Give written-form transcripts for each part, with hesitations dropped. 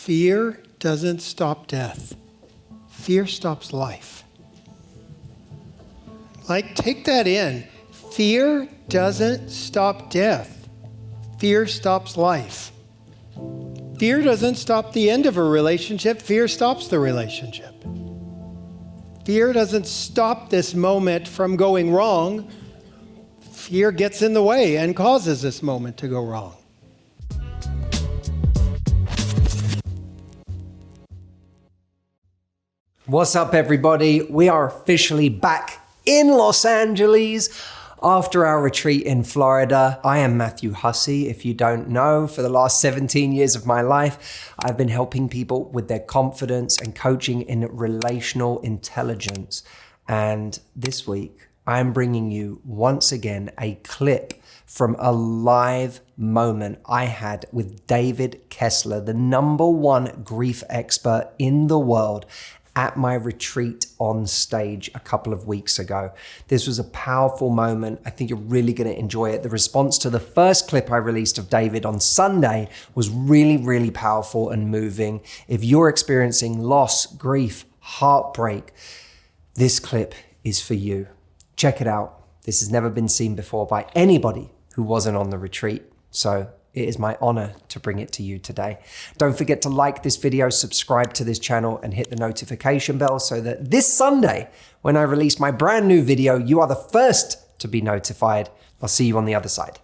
Fear doesn't stop death. Fear stops life. Like, take that in. Fear doesn't stop death. Fear stops life. Fear doesn't stop the end of a relationship. Fear stops the relationship. Fear doesn't stop this moment from going wrong. Fear gets in the way and causes this moment to go wrong. What's up, everybody? We are officially back in Los Angeles after our retreat in Florida. I am Matthew Hussey. If you don't know, for the last 17 years of my life, I've been helping people with their confidence and coaching in relational intelligence. And this week, I'm bringing you once again a clip from a live moment I had with David Kessler, the #1 grief expert in the world, at my retreat on stage a couple of weeks ago. This was a powerful moment. I think you're really gonna enjoy it. The response to the first clip I released of David on Sunday was really, really powerful and moving. If you're experiencing loss, grief, heartbreak, this clip is for you. Check it out. This has never been seen before by anybody who wasn't on the retreat. So it is my honor to bring it to you today. Don't forget to like this video, subscribe to this channel, and hit the notification bell so that this Sunday, when I release my brand new video, you are the first to be notified. I'll see you on the other side.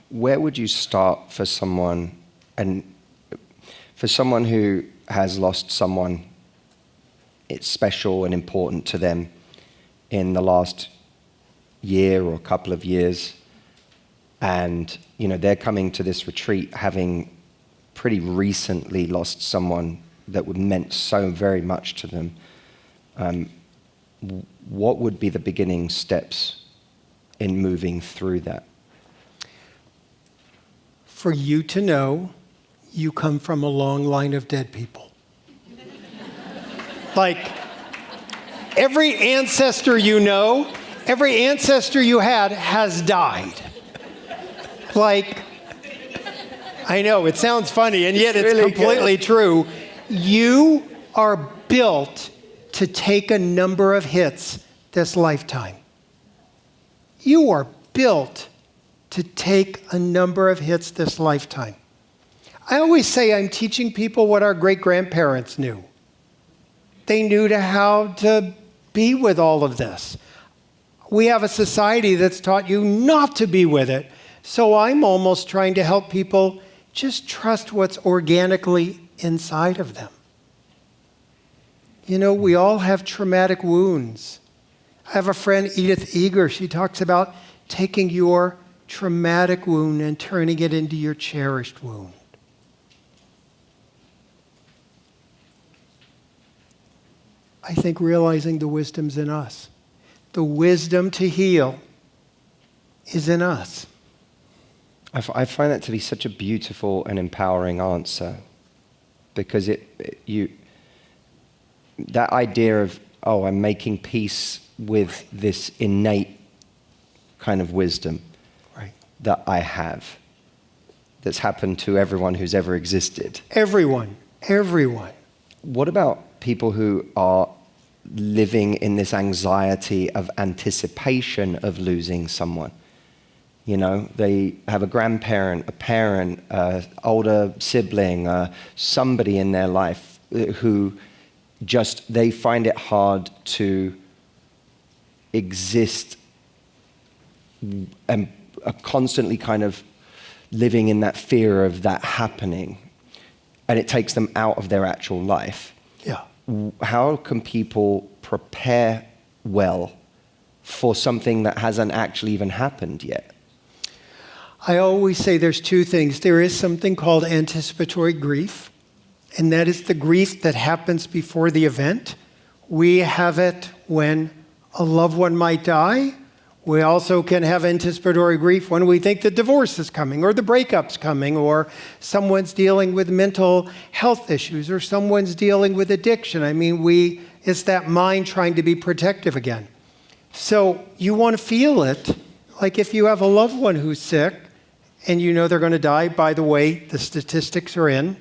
Where would you start for someone, and for someone who has lost someone it's special and important to them in the last year or couple of years? And, you know, they're coming to this retreat having pretty recently lost someone that would meant so very much to them. What would be the beginning steps in moving through that? For you to know, you come from a long line of dead people. Like, every ancestor you know, every ancestor you had has died. Like, I know, it sounds funny, and yet it's really completely true. You are built to take a number of hits this lifetime. You are built to take a number of hits this lifetime. I always say I'm teaching people what our great-grandparents knew. They knew how to be with all of this. We have a society that's taught you not to be with it. So I'm almost trying to help people just trust what's organically inside of them. You know, we all have traumatic wounds. I have a friend, Edith Eger, she talks about taking your traumatic wound and turning it into your cherished wound. I think realizing the wisdom's in us. The wisdom to heal is in us. I find that to be such a beautiful and empowering answer, because that idea of, oh, I'm making peace with this innate kind of wisdom that I have, that's happened to everyone who's ever existed. Everyone. What about people who are living in this anxiety of anticipation of losing someone? You know, they have a grandparent, a parent, older sibling, somebody in their life who just, they find it hard to exist and are constantly kind of living in that fear of that happening, and it takes them out of their actual life. Yeah. How can people prepare well for something that hasn't actually even happened yet? I always say there's two things. There is something called anticipatory grief, and that is the grief that happens before the event. We have it when a loved one might die. We also can have anticipatory grief when we think the divorce is coming, or the breakup's coming, or someone's dealing with mental health issues, or someone's dealing with addiction. I mean, it's that mind trying to be protective again. So you want to feel it, like if you have a loved one who's sick, and you know they're going to die. By the way, the statistics are in.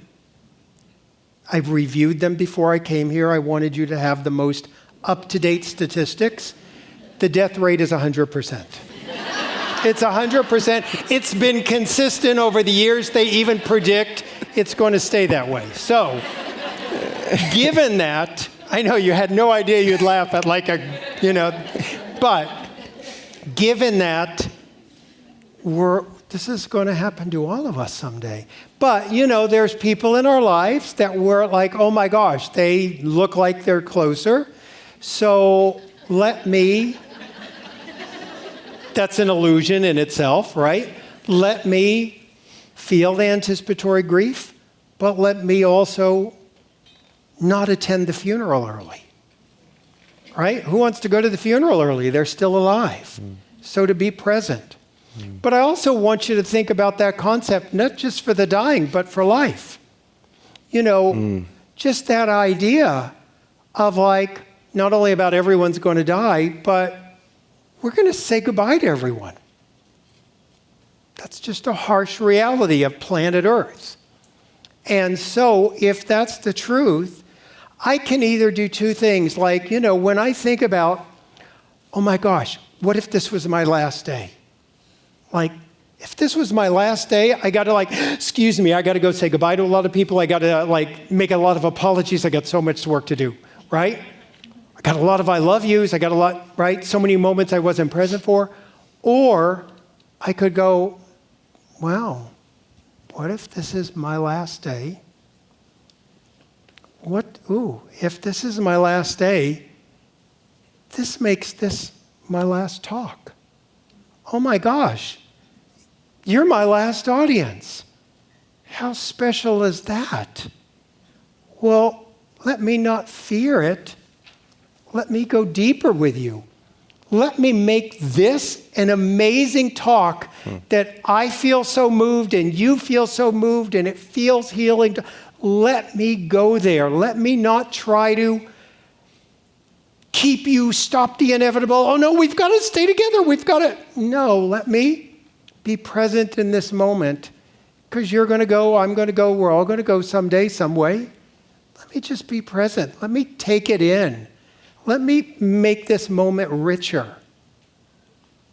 I've reviewed them before I came here. I wanted you to have the most up-to-date statistics. The death rate is 100%. It's 100%. It's been consistent over the years. They even predict it's going to stay that way. So, given that, I know you had no idea you'd laugh at but given that this is going to happen to all of us someday. But, there's people in our lives that we're like, oh my gosh, they look like they're closer. So that's an illusion in itself, right? Let me feel the anticipatory grief, but let me also not attend the funeral early, right? Who wants to go to the funeral early? They're still alive. So to be present. But I also want you to think about that concept, not just for the dying, but for life. Just that idea of not only about everyone's going to die, but we're going to say goodbye to everyone. That's just a harsh reality of planet Earth. And so if that's the truth, I can either do two things. When I think about, oh my gosh, what if this was my last day? If this was my last day, I got to excuse me, I got to go say goodbye to a lot of people. I got to make a lot of apologies. I got so much work to do, right? I got a lot of I love yous. I got a lot, right? So many moments I wasn't present for. Or I could go, wow, what if this is my last day? If this is my last day, this makes this my last talk. Oh my gosh, you're my last audience. How special is that? Well, let me not fear it. Let me go deeper with you. Let me make this an amazing talk that I feel so moved and you feel so moved and it feels healing. Let me go there. Let me not try to keep you, stop the inevitable. Oh no, we've got to stay together. No, let me be present in this moment because you're going to go, I'm going to go, we're all going to go someday, some way. Let me just be present. Let me take it in. Let me make this moment richer.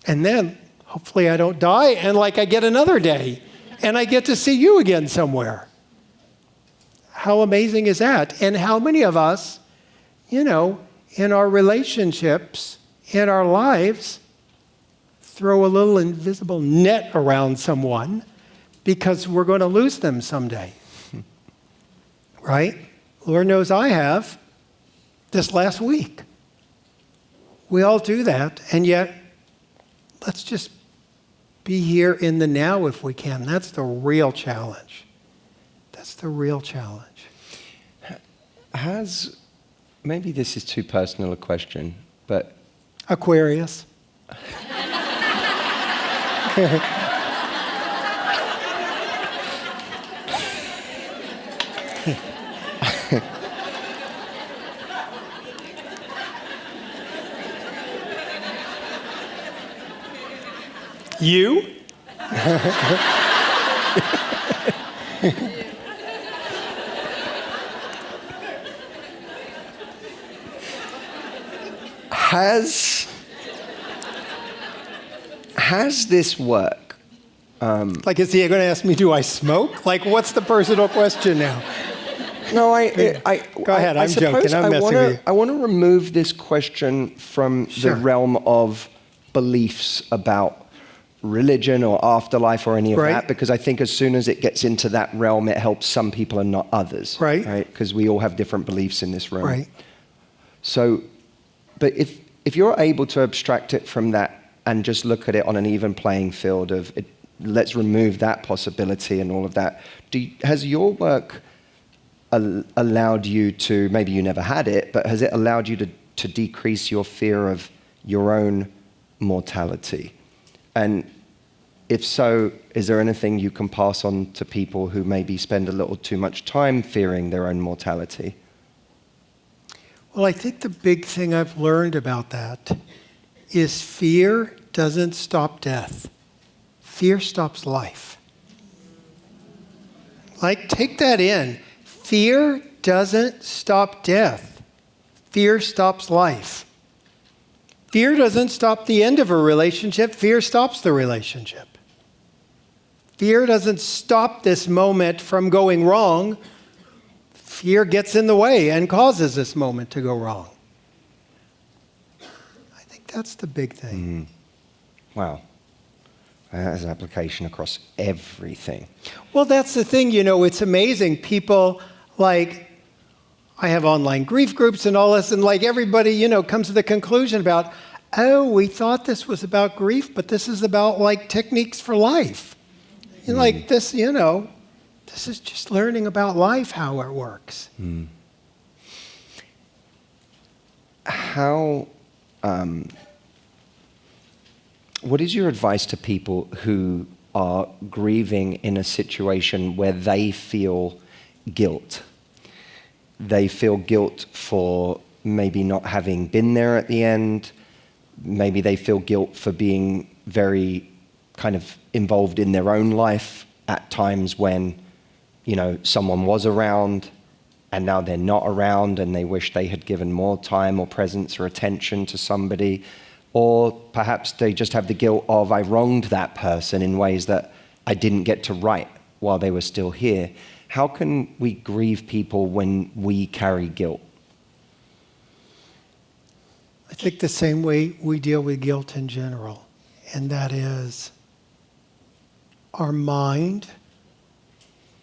And then hopefully I don't die and I get another day and I get to see you again somewhere. How amazing is that? And how many of us, in our relationships, in our lives, throw a little invisible net around someone because we're going to lose them someday. Right? Lord knows I have this last week. We all do that, and yet let's just be here in the now if we can. That's the real challenge. That's the real challenge. Maybe this is too personal a question, but... Aquarius. You? Has this work? Is he going to ask me, do I smoke? What's the personal question now? No, Go ahead, I'm joking. I'm messing with you. I want to remove this question from the realm of beliefs about religion or afterlife or any of that, because I think as soon as it gets into that realm, it helps some people and not others. Right? Because we all have different beliefs in this room. Right. So, but if you're able to abstract it from that and just look at it on an even playing field of let's remove that possibility and all of that, has your work allowed you to, maybe you never had it, but has it allowed you to decrease your fear of your own mortality? And if so, is there anything you can pass on to people who maybe spend a little too much time fearing their own mortality? Well, I think the big thing I've learned about that is fear doesn't stop death. Fear stops life. Like, take that in. Fear doesn't stop death. Fear stops life. Fear doesn't stop the end of a relationship. Fear stops the relationship. Fear doesn't stop this moment from going wrong. Fear gets in the way and causes this moment to go wrong. I think that's the big thing. Wow. That has application across everything. Well, that's the thing, it's amazing. People, like, I have online grief groups and all this, and like everybody, comes to the conclusion about, oh, we thought this was about grief, but this is about like techniques for life. Like this, this is just learning about life, how it works. What is your advice to people who are grieving in a situation where they feel guilt? They feel guilt for maybe not having been there at the end. Maybe they feel guilt for being very kind of involved in their own life at times when, someone was around and now they're not around and they wish they had given more time or presence or attention to somebody. Or perhaps they just have the guilt of, I wronged that person in ways that I didn't get to right while they were still here. How can we grieve people when we carry guilt? I think the same way we deal with guilt in general, and that is our mind.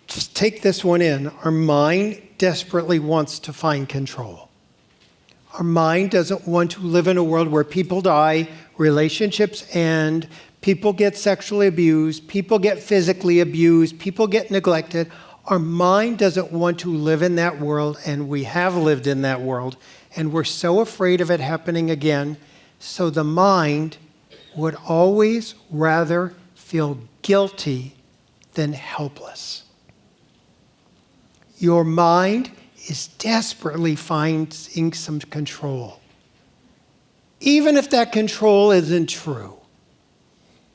Just take this one in. Our mind desperately wants to find control. Our mind doesn't want to live in a world where people die, relationships end, people get sexually abused, people get physically abused, people get neglected. Our mind doesn't want to live in that world, and we have lived in that world, and we're so afraid of it happening again. So the mind would always rather feel guilty than helpless. Your mind is desperately finding some control. Even if that control isn't true.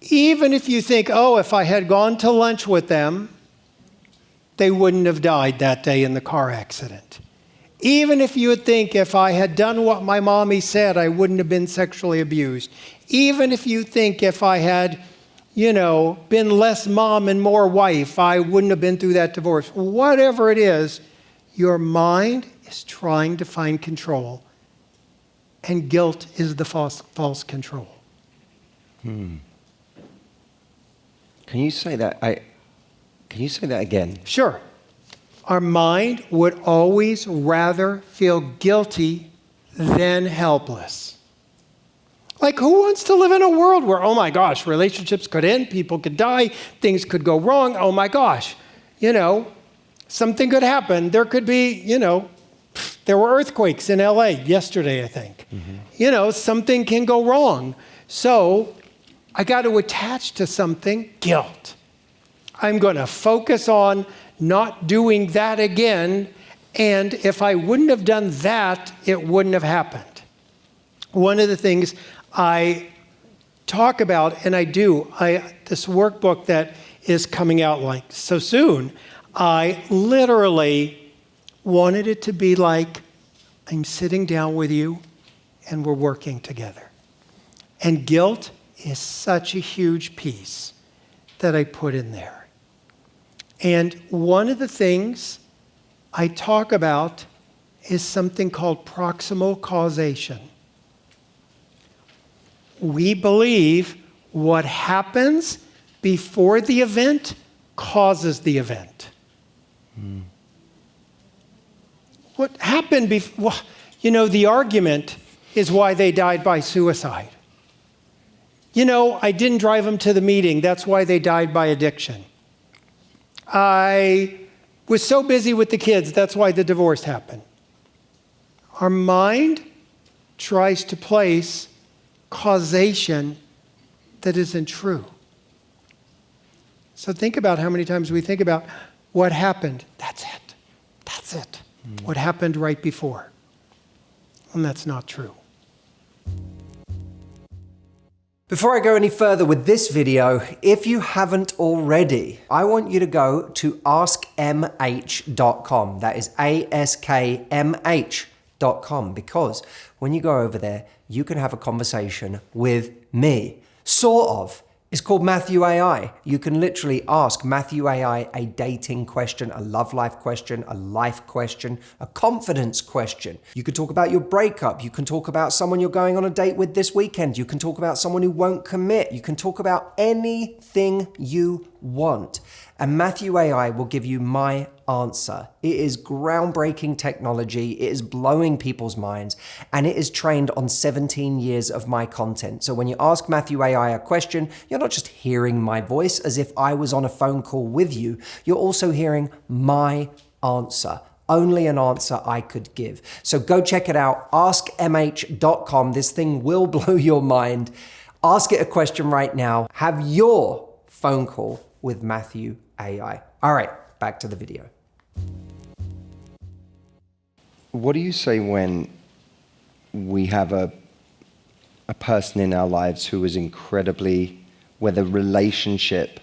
Even if you think, oh, if I had gone to lunch with them, they wouldn't have died that day in the car accident. Even if you would think, if I had done what my mommy said, I wouldn't have been sexually abused. Even if you think if I had, been less mom and more wife, I wouldn't have been through that divorce. Whatever it is, your mind is trying to find control, and guilt is the false control. Can you say that? Can you say that again? Sure. Our mind would always rather feel guilty than helpless. Like, who wants to live in a world where, oh my gosh, relationships could end, people could die, things could go wrong, oh my gosh, something could happen. There could be, there were earthquakes in LA yesterday, I think. Something can go wrong. So I got to attach to something, guilt. I'm going to focus on not doing that again. And if I wouldn't have done that, it wouldn't have happened. One of the things I talk about, and I do, this workbook that is coming out like so soon, I literally wanted it to be like, I'm sitting down with you and we're working together. And guilt is such a huge piece that I put in there. And one of the things I talk about is something called proximal causation. We believe what happens before the event causes the event. What happened before? The argument is why they died by suicide. I didn't drive them to the meeting. That's why they died by addiction. I was so busy with the kids. That's why the divorce happened. Our mind tries to place causation that isn't true. So think about how many times we think about what happened. That's it. That's it. What happened right before. And that's not true. Before I go any further with this video, if you haven't already, I want you to go to askmh.com. That is askmh.com, because when you go over there, you can have a conversation with me. Sort of. It's called Matthew AI. You can literally ask Matthew AI a dating question, a love life question, a life question, a confidence question. You could talk about your breakup. You can talk about someone you're going on a date with this weekend. You can talk about someone who won't commit. You can talk about anything you want. And Matthew AI will give you my answer. It is groundbreaking technology. It is blowing people's minds, and it is trained on 17 years of my content. So when you ask Matthew AI a question, you're not just hearing my voice as if I was on a phone call with you. You're also hearing my answer. Only an answer I could give. So go check it out, askmh.com. This thing will blow your mind. Ask it a question right now. Have your phone call with Matthew AI. All right, back to the video. What do you say when we have a person in our lives who is where the relationship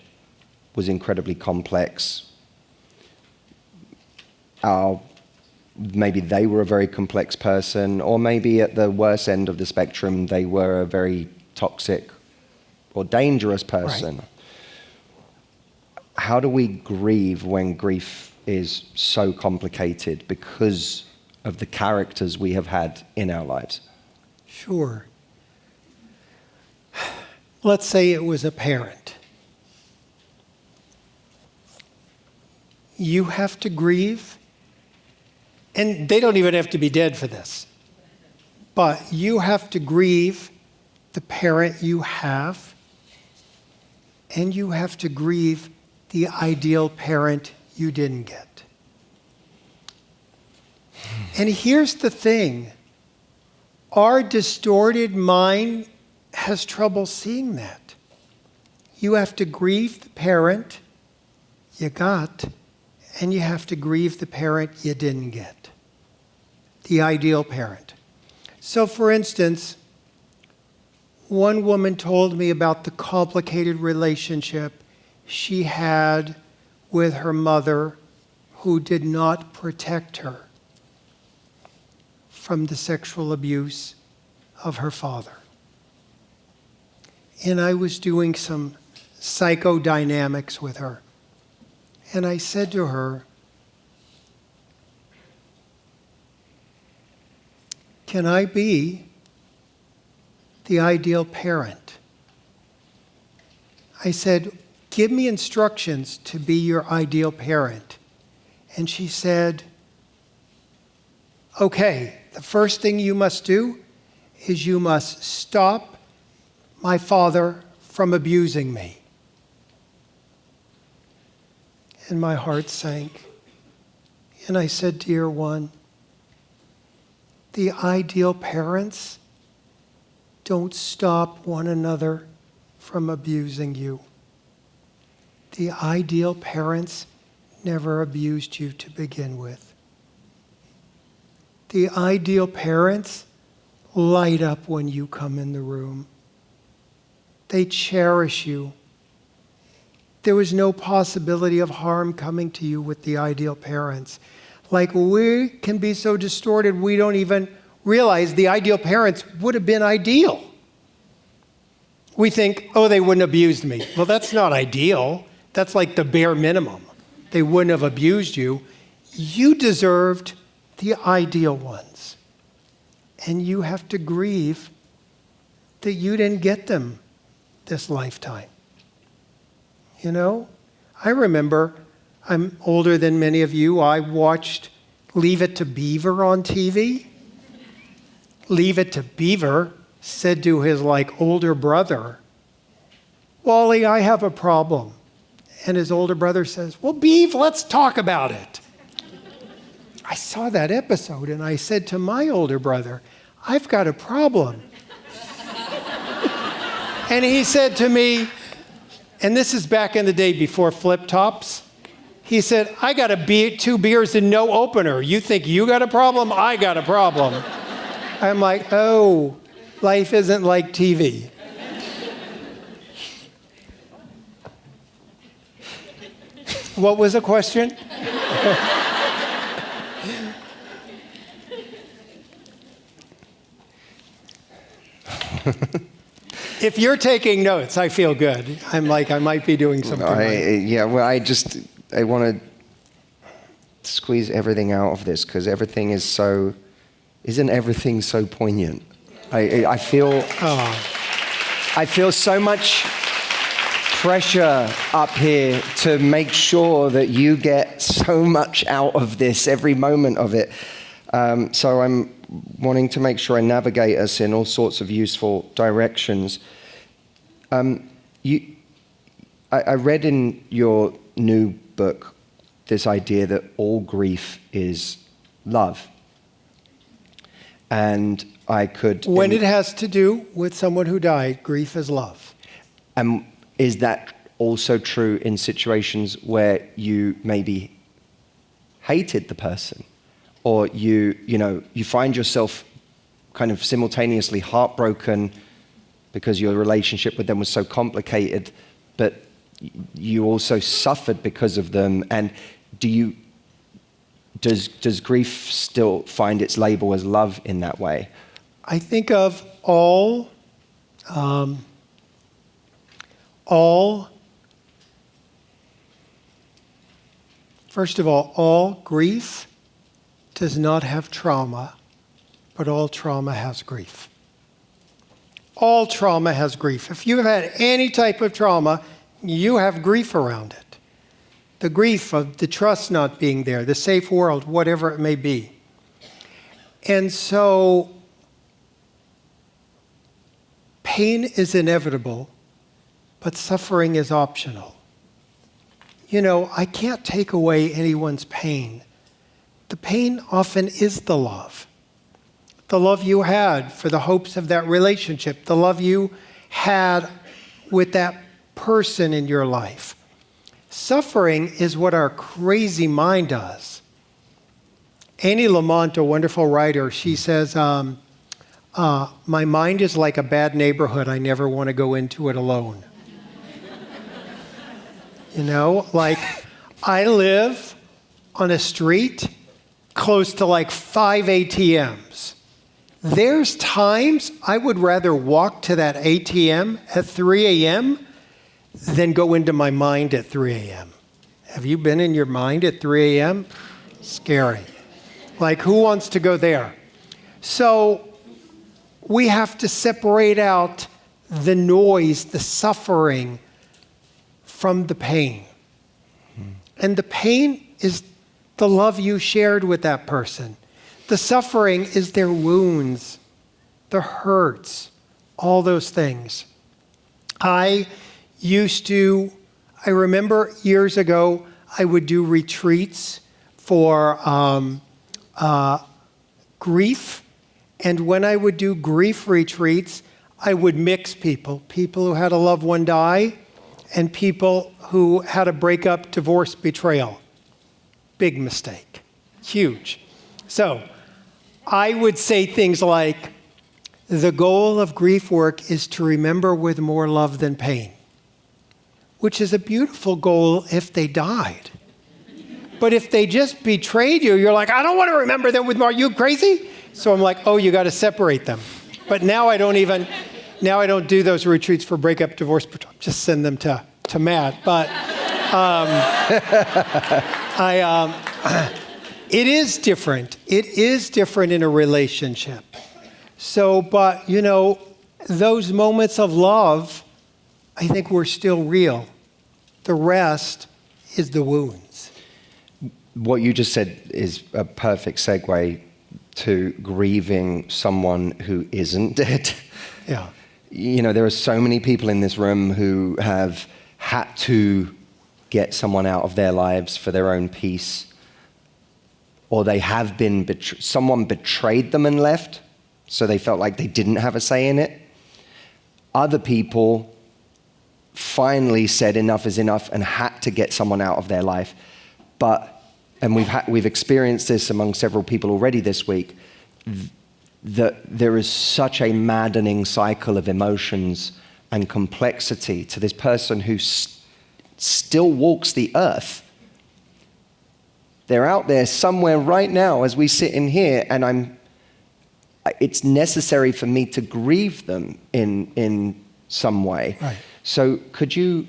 was incredibly complex? Maybe they were a very complex person, or maybe at the worst end of the spectrum, they were a very toxic or dangerous person. Right. How do we grieve when grief is so complicated because of the characters we have had in our lives? Sure. Let's say it was a parent. You have to grieve, and they don't even have to be dead for this, but you have to grieve the parent you have, and you have to grieve the ideal parent you didn't get. And here's the thing. Our distorted mind has trouble seeing that. You have to grieve the parent you got, and you have to grieve the parent you didn't get. The ideal parent. So for instance, one woman told me about the complicated relationship she had with her mother, who did not protect her from the sexual abuse of her father. And I was doing some psychodynamics with her. And I said to her, can I be the ideal parent? I said, give me instructions to be your ideal parent. And she said, okay, the first thing you must do is you must stop my father from abusing me. And my heart sank. And I said, dear one, the ideal parents don't stop one another from abusing you. The ideal parents never abused you to begin with. The ideal parents light up when you come in the room. They cherish you. There was no possibility of harm coming to you with the ideal parents. Like, we can be so distorted we don't even realize the ideal parents would have been ideal. We think, oh, they wouldn't have abused me. Well, that's not ideal. That's like the bare minimum. They wouldn't have abused you. You deserved the ideal ones. And you have to grieve that you didn't get them this lifetime. You know, I remember, I'm older than many of you, I watched Leave It to Beaver on TV. Leave It to Beaver said to his older brother, Wally, I have a problem. And his older brother says, well, Beav, let's talk about it. I saw that episode and I said to my older brother, I've got a problem. And he said to me, and this is back in the day before flip tops, he said, I got 2 beers and no opener. You think you got a problem? I got a problem. I'm like, oh, life isn't like TV. What was the question? If you're taking notes, I feel good. I'm like, I might be doing something right. Yeah, well, I want to squeeze everything out of this because everything isn't everything so poignant? I feel so much pressure up here to make sure that you get so much out of this, every moment of it. So I'm wanting to make sure I navigate us in all sorts of useful directions. I read in your new book this idea that all grief is love. And I could... When it has to do with someone who died, grief is love. Is that also true in situations where you maybe hated the person? Or you find yourself kind of simultaneously heartbroken because your relationship with them was so complicated, but you also suffered because of them. And does grief still find its label as love in that way? I think of all first of all grief does not have trauma, but all trauma has grief. All trauma has grief. If you've had any type of trauma, you have grief around it. The grief of the trust not being there, the safe world, whatever it may be. And so, pain is inevitable, but suffering is optional. I can't take away anyone's pain. The pain often is the love. The love you had for the hopes of that relationship, the love you had with that person in your life. Suffering is what our crazy mind does. Annie Lamont, a wonderful writer, she says, my mind is like a bad neighborhood. I never want to go into it alone. Like I live on a street close to like 5 ATMs. There's times I would rather walk to that ATM at 3 a.m. than go into my mind at 3 a.m. Have you been in your mind at 3 a.m.? Scary. Like, who wants to go there? So we have to separate out the noise, the suffering, from the pain. And the pain is the love you shared with that person. The suffering is their wounds, the hurts, all those things. I remember years ago, I would do retreats for grief. And when I would do grief retreats, I would mix people who had a loved one die and people who had a breakup, divorce, betrayal. Big mistake. Huge. So I would say things like, the goal of grief work is to remember with more love than pain, which is a beautiful goal if they died. But if they just betrayed you, you're like, I don't want to remember them with more. Are you crazy? So I'm like, oh, you got to separate them. But now I don't do those retreats for breakup, divorce, just send them to Matt. But it is different. It is different in a relationship. So, but, those moments of love, I think were still real. The rest is the wounds. What you just said is a perfect segue to grieving someone who isn't dead. Yeah. There are so many people in this room who have had to get someone out of their lives for their own peace, or they have been someone betrayed them and left, so they felt like they didn't have a say in it. Other people finally said enough is enough and had to get someone out of their life. And we've experienced this among several people already this week, that there is such a maddening cycle of emotions and complexity to this person who still walks the earth They're out there somewhere right now as we sit in here, and it's necessary for me to grieve them in some way. Right. So could you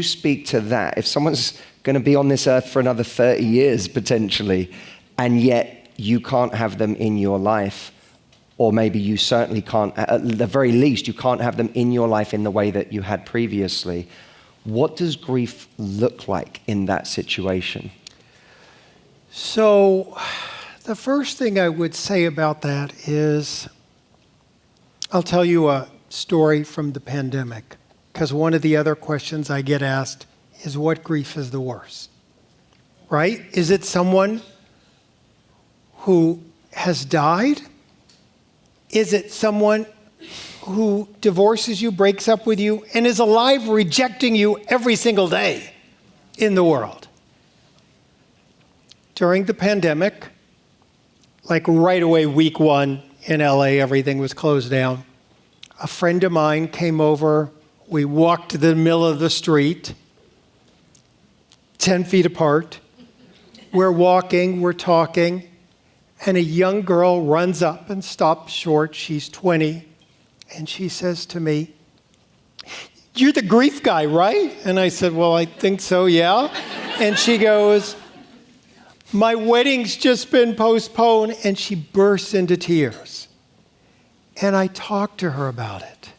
speak to that? If someone's going to be on this earth for another 30 years potentially, and yet you can't have them in your life, or maybe you certainly can't, at the very least, you can't have them in your life in the way that you had previously, what does grief look like in that situation? So the first thing I would say about that is, I'll tell you a story from the pandemic, because one of the other questions I get asked is, what grief is the worst? Right? Is it someone who has died? Is it someone who divorces you, breaks up with you, and is alive rejecting you every single day in the world? During the pandemic, like right away, week 1 in LA, everything was closed down. A friend of mine came over. We walked to the middle of the street, 10 feet apart. We're walking, we're talking, and a young girl runs up and stops short. She's 20, and she says to me, "You're the grief guy, right?" And I said, "Well, I think so, yeah." And she goes, "My wedding's just been postponed," and she bursts into tears. And I talked to her about it.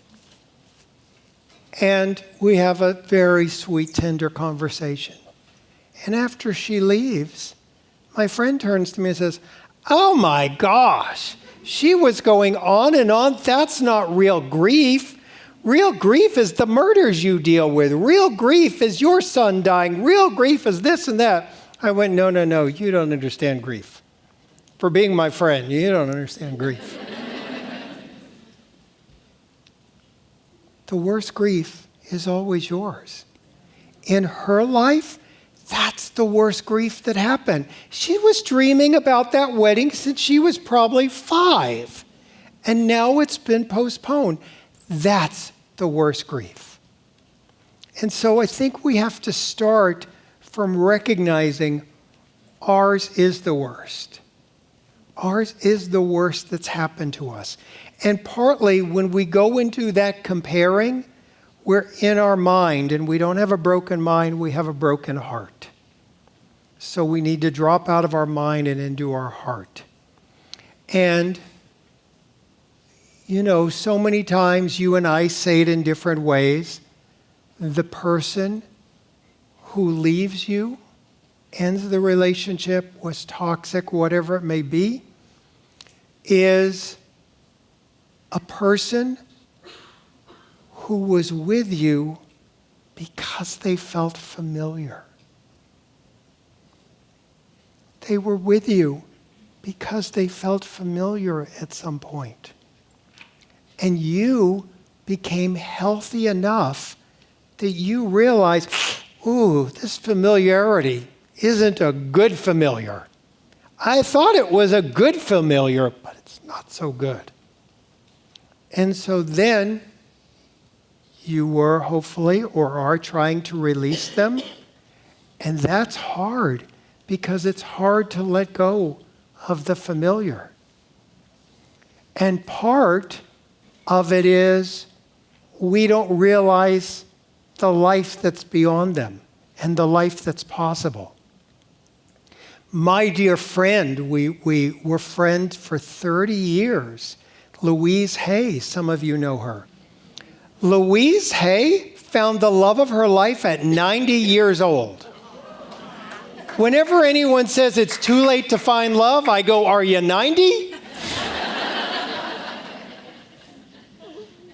And we have a very sweet, tender conversation. And after she leaves, my friend turns to me and says, "Oh my gosh, she was going on and on. That's not real grief. Real grief is the murders you deal with. Real grief is your son dying. Real grief is this and that." I went, no, you don't understand grief. For being my friend, you don't understand grief. The worst grief is always yours. In her life, that's the worst grief that happened. She was dreaming about that wedding since she was probably 5. And now it's been postponed. That's the worst grief. And so I think we have to start from recognizing ours is the worst. Ours is the worst that's happened to us. And partly when we go into that comparing, we're in our mind, and we don't have a broken mind, we have a broken heart. So we need to drop out of our mind and into our heart. And, so many times you and I say it in different ways. The person who leaves you, ends the relationship, was toxic, whatever it may be, is a person who was with you because they felt familiar. They were with you because they felt familiar at some point. And you became healthy enough that you realized, ooh, this familiarity isn't a good familiar. I thought it was a good familiar, but it's not so good. And so then you were hopefully or are trying to release them. And that's hard because it's hard to let go of the familiar. And part of it is we don't realize the life that's beyond them and the life that's possible. My dear friend, we were friends for 30 years, Louise Hay, some of you know her. Louise Hay found the love of her life at 90 years old. Whenever anyone says it's too late to find love, I go, are you 90?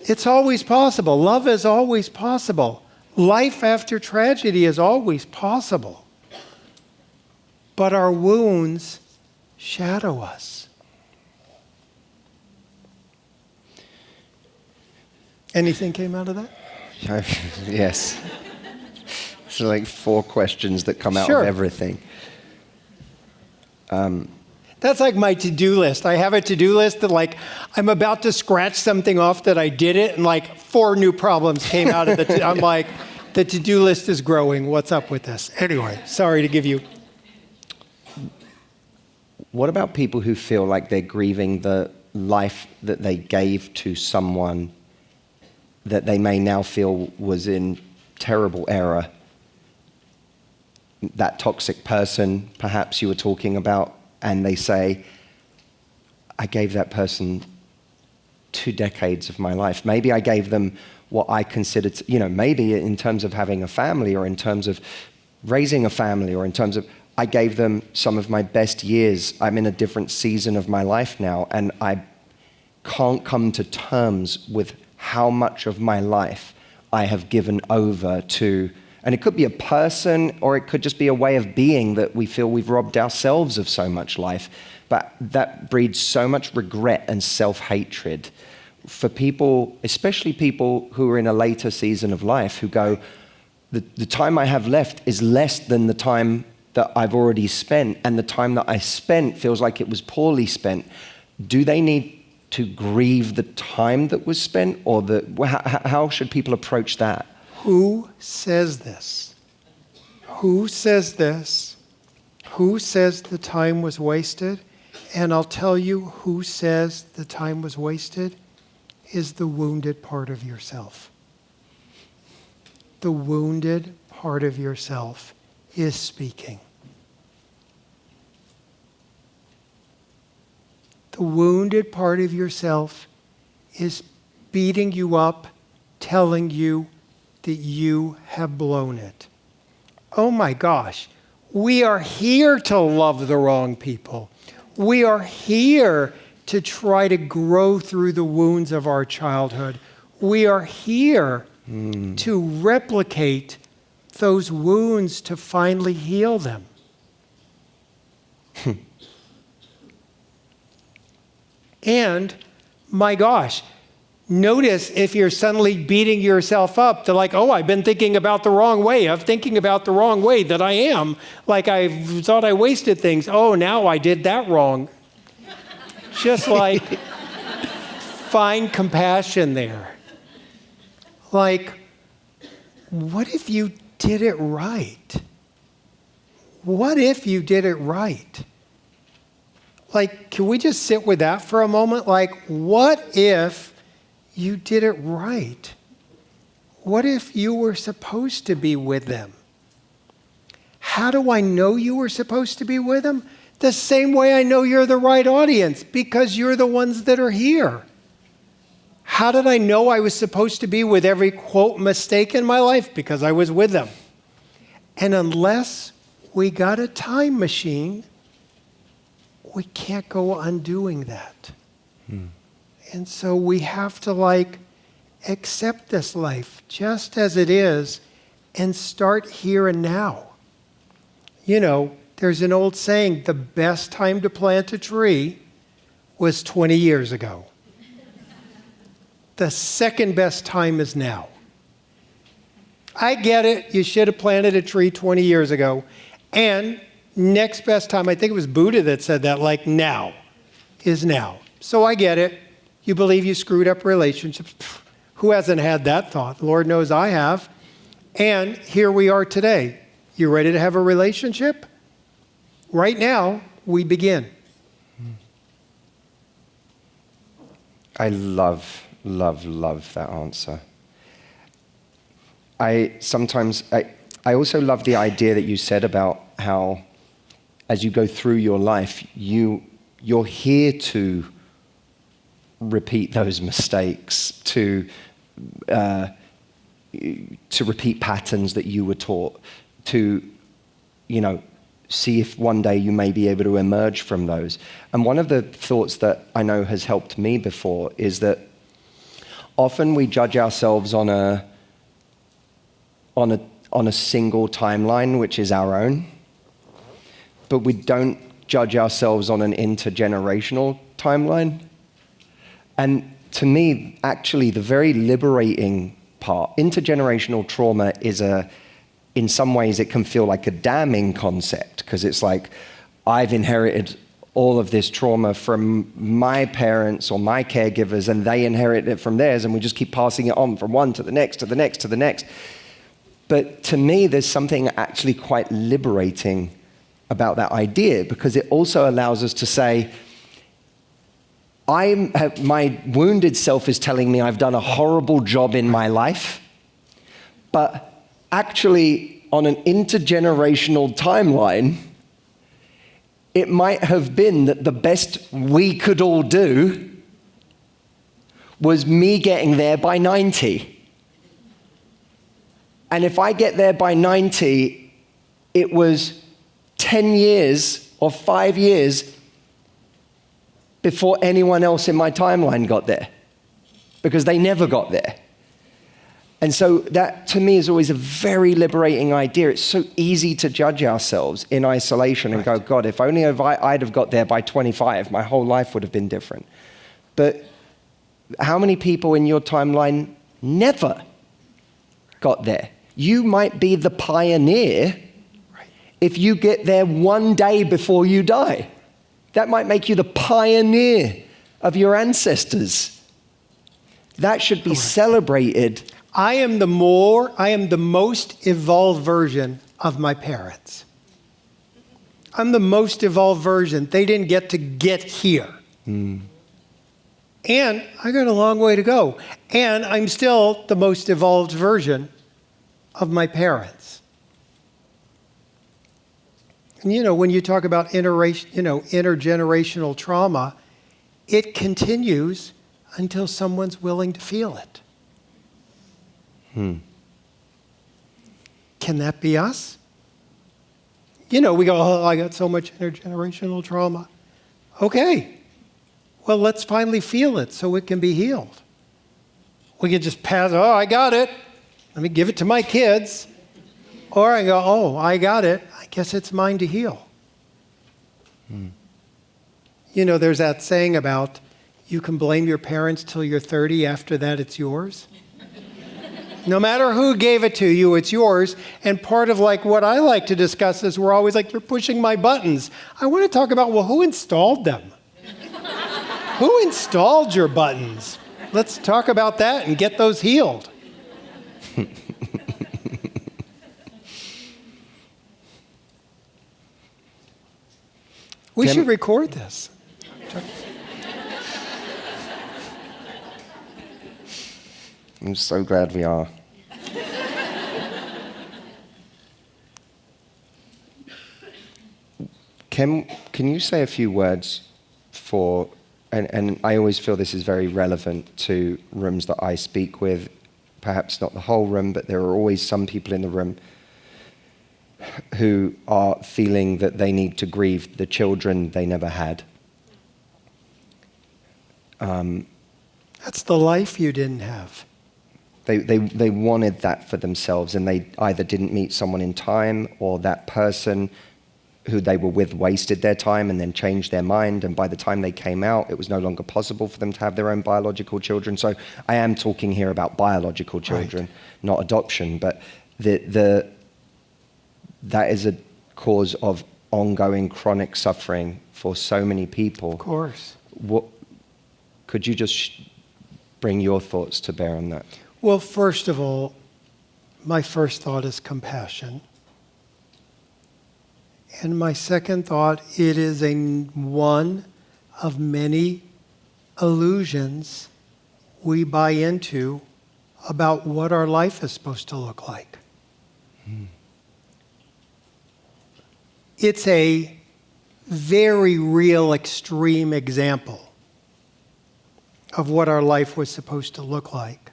It's always possible. Love is always possible. Life after tragedy is always possible. But our wounds shadow us. Anything came out of that? Yes. It's like 4 questions that come out Sure. of everything. That's like my to-do list. I have a to-do list that I'm about to scratch something off that I did it, and 4 new problems came out of it. I'm like, the to-do list is growing. What's up with this? Anyway, sorry to give you what about people who feel like they're grieving the life that they gave to someone that they may now feel was in terrible error? That toxic person, perhaps you were talking about, and they say, I gave that person 2 decades of my life. Maybe I gave them what I considered, maybe in terms of having a family or in terms of raising a family or in terms of, I gave them some of my best years. I'm in a different season of my life now, and I can't come to terms with how much of my life I have given over to, and it could be a person or it could just be a way of being that we feel we've robbed ourselves of so much life. But that breeds so much regret and self-hatred for people, especially people who are in a later season of life, who go, the time I have left is less than the time that I've already spent, and the time that I spent feels like it was poorly spent. Do they need to grieve the time that was spent, or how should people approach that? Who says this? Who says this? Who says the time was wasted? And I'll tell you who says the time was wasted is the wounded part of yourself. The wounded part of yourself is speaking. The wounded part of yourself is beating you up, telling you that you have blown it. Oh my gosh, we are here to love the wrong people. We are here to try to grow through the wounds of our childhood. We are here to replicate those wounds to finally heal them. And, my gosh, notice if you're suddenly beating yourself up to like, oh, I've been thinking about the wrong way. I'm thinking about the wrong way that I am. Like I thought I wasted things. Oh, now I did that wrong. Just like, find compassion there. Like, what if you did it right? What if you did it right? Like, can we just sit with that for a moment? Like, what if you did it right? What if you were supposed to be with them? How do I know you were supposed to be with them? The same way I know you're the right audience, because you're the ones that are here. How did I know I was supposed to be with every, quote, mistake in my life? Because I was with them. And unless we got a time machine, we can't go undoing that. And so we have to accept this life just as it is and start here and now. There's an old saying, the best time to plant a tree was 20 years ago. The second best time is now. I get it. You should have planted a tree 20 years ago. And next best time, I think it was Buddha that said that, now is now. So I get it. You believe you screwed up relationships. Who hasn't had that thought? Lord knows I have. And here we are today. You ready to have a relationship? Right now, we begin. I love that answer. I also love the idea that you said about how as you go through your life, you're here to repeat those mistakes, to repeat patterns that you were taught, to, see if one day you may be able to emerge from those. And one of the thoughts that I know has helped me before is that often we judge ourselves on a single timeline, which is our own, but we don't judge ourselves on an intergenerational timeline. And to me, actually, the very liberating part, intergenerational trauma is in some ways, it can feel like a damning concept, because it's like, I've inherited all of this trauma from my parents or my caregivers, and they inherit it from theirs, and we just keep passing it on from one to the next, to the next, to the next. But to me, there's something actually quite liberating about that idea, because it also allows us to say, my wounded self is telling me I've done a horrible job in my life, but actually on an intergenerational timeline, it might have been that the best we could all do was me getting there by 90. And if I get there by 90, it was 10 years or 5 years before anyone else in my timeline got there, because they never got there. And so that, to me, is always a very liberating idea. It's so easy to judge ourselves in isolation and go, God, if only I'd have got there by 25, my whole life would have been different. But how many people in your timeline never got there? You might be the pioneer if you get there one day before you die. That might make you the pioneer of your ancestors. That should be celebrated. I am the most evolved version of my parents. I'm the most evolved version. They didn't get to get here. And I got a long way to go. And I'm still the most evolved version of my parents. And when you talk about intergenerational trauma, it continues until someone's willing to feel it. Can that be us? We go, oh, I got so much intergenerational trauma. Okay. Well, let's finally feel it so it can be healed. We can just pass, oh, I got it. Let me give it to my kids. Or I go, oh, I got it. I guess it's mine to heal. There's that saying about you can blame your parents till you're 30. After that, it's yours. No matter who gave it to you, it's yours. And part of what I like to discuss is we're always like, you're pushing my buttons. I want to talk about, well, who installed them? Who installed your buttons? Let's talk about that and get those healed. We should record this. I'm so glad we are. Can you say a few words for, and I always feel this is very relevant to rooms that I speak with, perhaps not the whole room, but there are always some people in the room who are feeling that they need to grieve the children they never had. That's the life you didn't have. They wanted that for themselves, and they either didn't meet someone in time, or that person who they were with wasted their time and then changed their mind, and by the time they came out, it was no longer possible for them to have their own biological children. So I am talking here about biological children, not adoption, but that is a cause of ongoing chronic suffering for so many people. Of course. Could you just bring your thoughts to bear on that? Well, first of all, my first thought is compassion. And my second thought, it is one of many illusions we buy into about what our life is supposed to look like. It's a very real, extreme example of what our life was supposed to look like.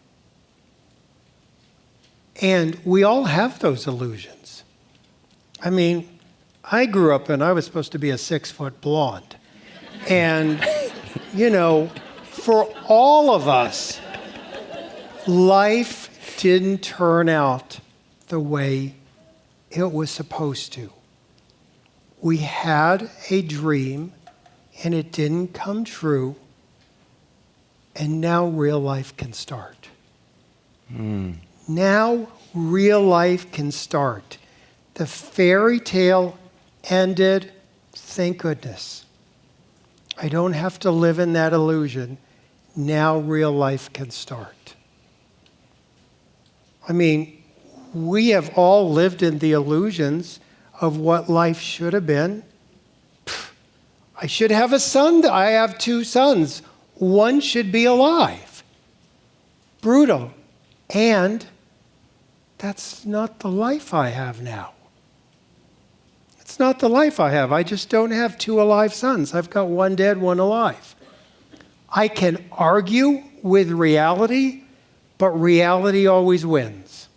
And we all have those illusions. I mean, I grew up and I was supposed to be a 6-foot blonde. And, for all of us, life didn't turn out the way it was supposed to. We had a dream and it didn't come true, and now real life can start. Now real life can start. The fairy tale ended, thank goodness. I don't have to live in that illusion. Now real life can start. I mean, we have all lived in the illusions of what life should have been. I should have a son. I have 2 sons. One should be alive. Brutal. And that's not the life I have now. It's not the life I have. I just don't have 2 alive sons. I've got 1 dead, 1 alive. I can argue with reality, but reality always wins.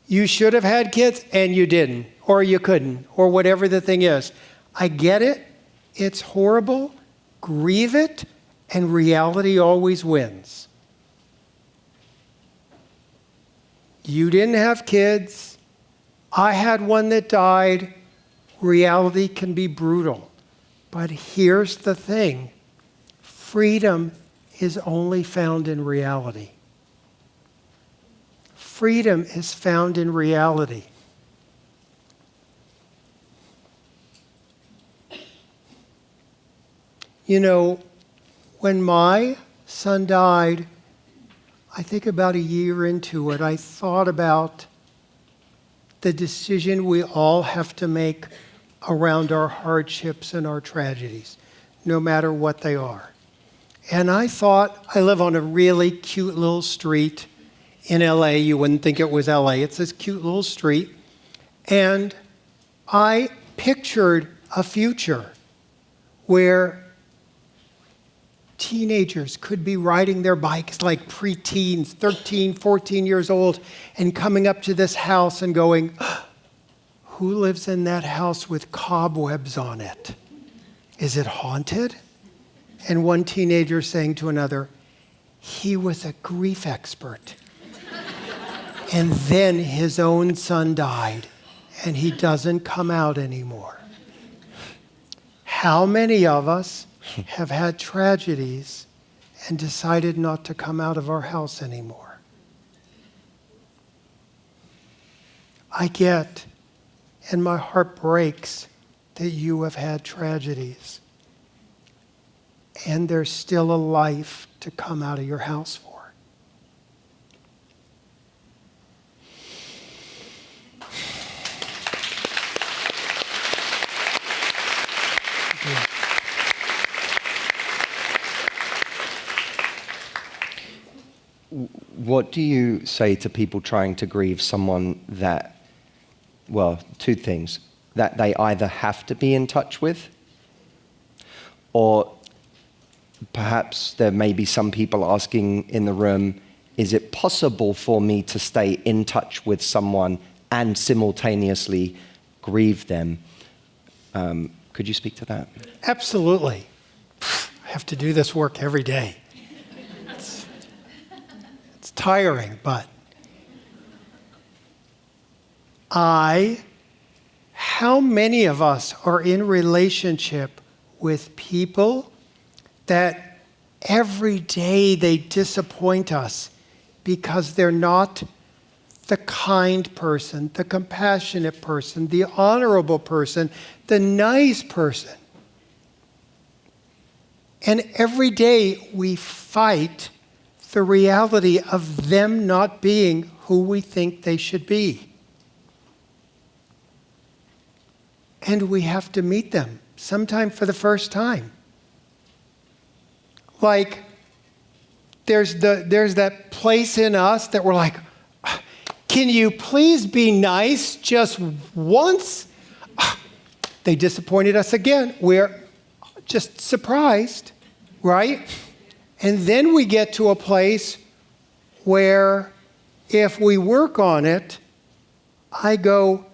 You should have had kids and you didn't, or you couldn't, or whatever the thing is. I get it. It's horrible. Grieve it, and reality always wins. You didn't have kids. I had one that died. Reality can be brutal. But here's the thing. Freedom is only found in reality. Freedom is found in reality. You know, when my son died, I think about a year into it, I thought about the decision we all have to make around our hardships and our tragedies, no matter what they are. And I thought, I live on a really cute little street in LA. You wouldn't think it was LA. It's this cute little street. And I pictured a future where teenagers could be riding their bikes like preteens, 13, 14 years old, and coming up to this house and going, who lives in that house with cobwebs on it? Is it haunted? And one teenager saying to another, he was a grief expert. And then his own son died, and he doesn't come out anymore. How many of us have had tragedies and decided not to come out of our house anymore? I get, and my heart breaks, that you have had tragedies. And there's still a life to come out of your house for. What do you say to people trying to grieve someone that, well, 2 things, that they either have to be in touch with, or perhaps there may be some people asking in the room, is it possible for me to stay in touch with someone and simultaneously grieve them? Could you speak to that? Absolutely. I have to do this work every day. It's tiring, but how many of us are in relationship with people that every day they disappoint us because they're not the kind person, the compassionate person, the honorable person, the nice person. And every day we fight the reality of them not being who we think they should be. And we have to meet them, sometime for the first time. Like, there's that place in us that we're like, can you please be nice just once? They disappointed us again. We're just surprised, right? And then we get to a place where if we work on it, I go,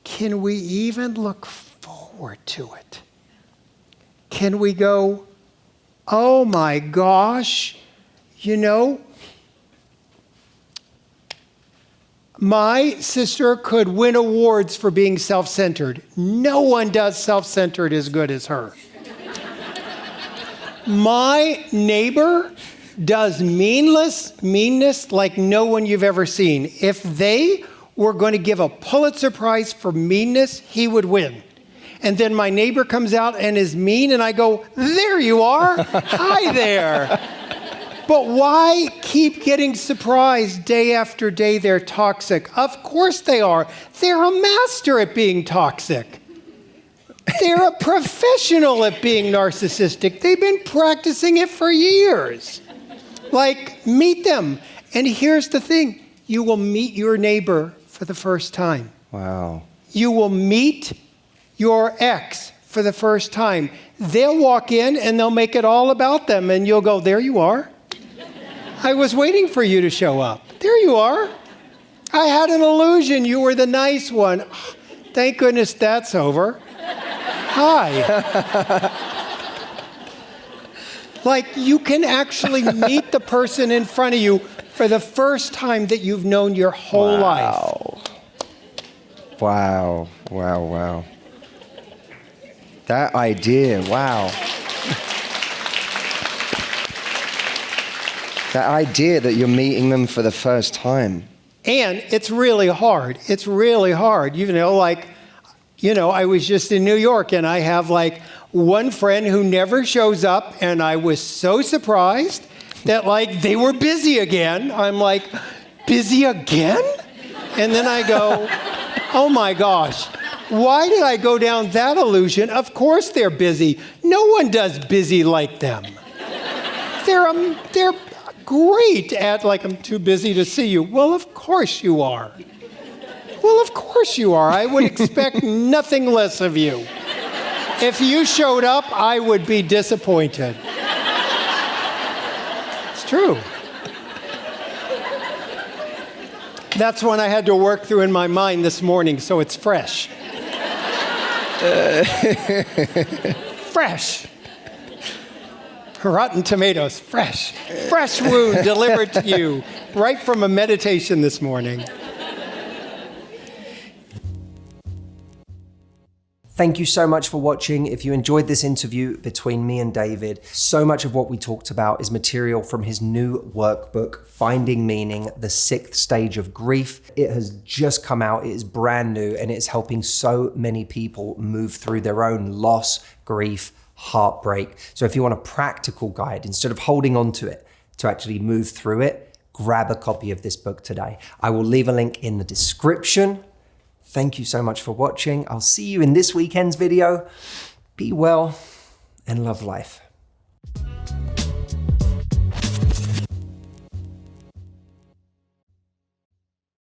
can we even look forward to it? Can we go, oh my gosh, you know, my sister could win awards for being self-centered. No one does self-centered as good as her. My neighbor does meanness like no one you've ever seen. If they were going to give a Pulitzer Prize for meanness, he would win. And then my neighbor comes out and is mean, and I go, there you are. Hi there. But why keep getting surprised day after day they're toxic? Of course they are. They're a master at being toxic. They're a professional at being narcissistic. They've been practicing it for years. Like, meet them. And here's the thing. You will meet your neighbor for the first time. Wow. You will meet your ex for the first time. They'll walk in and they'll make it all about them. And you'll go, there you are. I was waiting for you to show up. There you are. I had an illusion you were the nice one. Thank goodness that's over. Hi. Like, you can actually meet the person in front of you for the first time that you've known your whole life. Wow. Wow, wow. That idea, wow. That idea that you're meeting them for the first time. And it's really hard. It's really hard. I was just in New York and I have like one friend who never shows up, and I was so surprised that like they were busy again. I'm like, busy again? And then I go, oh my gosh, why did I go down that illusion? Of course they're busy. No one does busy like them. They're great at like, I'm too busy to see you. Well, of course you are. Well, of course you are. I would expect nothing less of you. If you showed up, I would be disappointed. It's true. That's one I had to work through in my mind this morning, so it's fresh. Fresh. Rotten tomatoes, fresh. Fresh wound delivered to you right from a meditation this morning. Thank you so much for watching. If you enjoyed this interview between me and David, so much of what we talked about is material from his new workbook, Finding Meaning, The Sixth Stage of Grief. It has just come out, it is brand new, and it's helping so many people move through their own loss, grief, heartbreak. So if you want a practical guide, instead of holding on to it, to actually move through it, grab a copy of this book today. I will leave a link in the description. Thank you so much for watching. I'll see you in this weekend's video. Be well and love life.